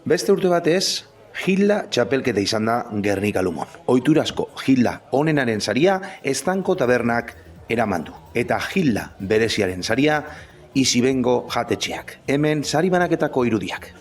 Beste urte batez, Hilda txapelketa izan da Gernika Lumon. Oiturazko Hilda onenaren saria Estanko tabernak eramandu. Eta Hilda bereziaren saria Isibengo jatetxeak. Hemen sari banaketako irudiak.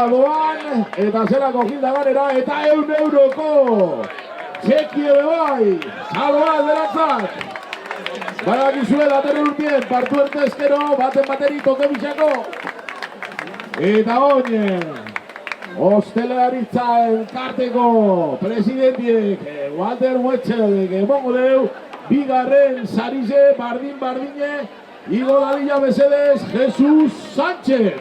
Doan, eta zelako Hilda ganera, eta 100 euroko txekie bebai, salva delatzat. Badakizue datorren urtien, partu ertezkero, baten bateri toke bisako. Eta oine, hostelaritza elkarteko presidentiek, Walter Wetzel, emongo deu, bigarren sarize, bardine, igo dadila besedez, Jesus Sánchez.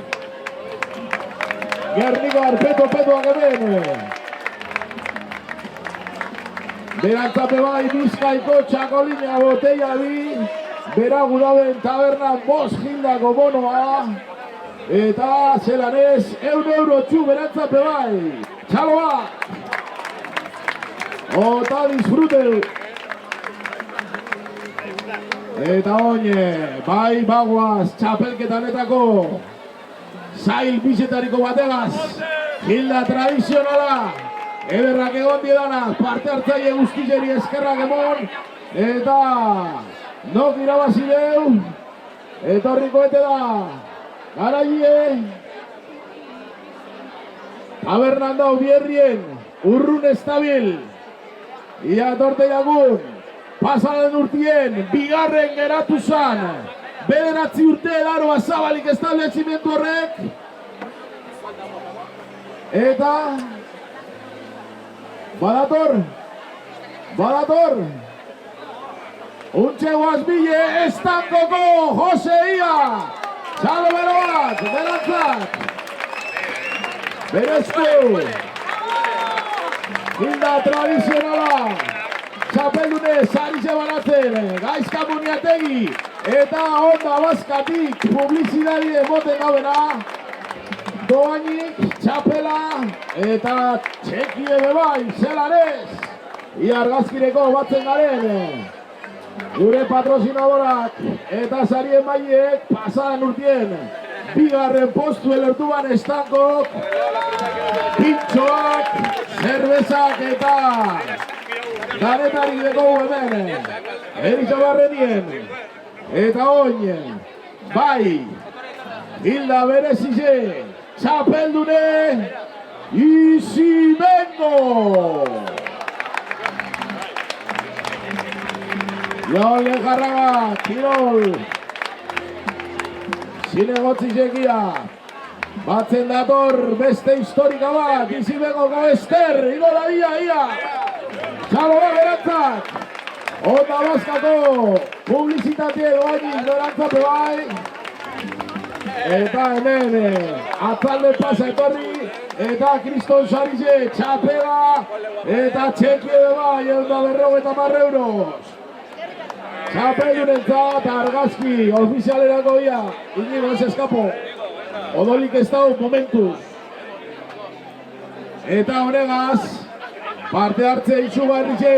Gernika arpeto-petoak hemen. Berantzape bai Bizkaiko txakolina botella bi, beragu dauen tabernan 5 Hildako bonoa, eta zelanez 100 euro txu berantzape bai. Txaloa! Ota disfrute! Eta oine, bai bagoaz txapelketanetako zail bizetariko bategaz, Hilda tradizionala, ederrak egon diedana, parte hartzaile guztizeri eskerrak emon, eta nok irabazi deu, etorriko ete da, garaie, tabernan dau bierrien, urrun estabil, ia torte jagun, pasaren urtien, bigarren geratu zan, bederatzi urte edaroa zabalik establezimentu horrek. Eta badator untxe guazbile Estankoko Jose Ia txalo bero bat, berantzak berezko Hilda tradizionala txapeldune sarize banatzen Gaizka Muniategi eta Onda Baskatik publizidari emoten gaubena, doainik, txapela eta txekie bebai, zelanez, iargazkireko batzen garen, gure patrozinadorak eta sarien baiek pasadan urtien, bigarren postu elertuan Estankok, pintxoak, zerbezak eta ganetarik deko hemen, Elizabarrenien. Eta oinen, bai, Hilda berezize, txapeldune, Isibengo! Jon Lejarraga, Kirol, zinegotzizekia, batzen dator beste historika bat, Isibengoko Ester, igo da ia, txalo da berantzak! Onda Baskako publizitate doainik berantzape bai. Eta hemen atzalde pasa etorri eta Kriston Sarize txapela eta txekie bai 150 euros. Txapelunentzat argazki ofizialerako ia, Inigo ez eskapo, odolik ez dago momentuz. Eta honegaz, parte hartze izugarritxe.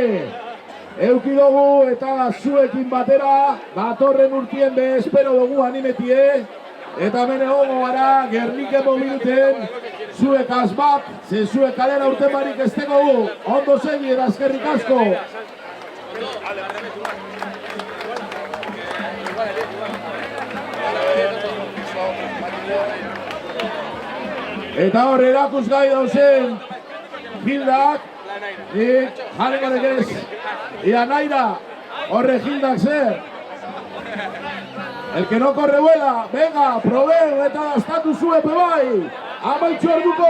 Euki dugu eta zuekin batera, datorren urtien be espero dugu animetie, eta hemen egongo gara Gernike mobilten zuek asmat, ze zuek kalera urte barik ez tegogu, ondo segi eta eskerrik asko. Eta hor erakusgai dauzen Gildak, jarriko ez, ia naira, horre Gildak zer. El que no corre vuela, venga, probeu eta gastatu zue bai, amaitxu orduko.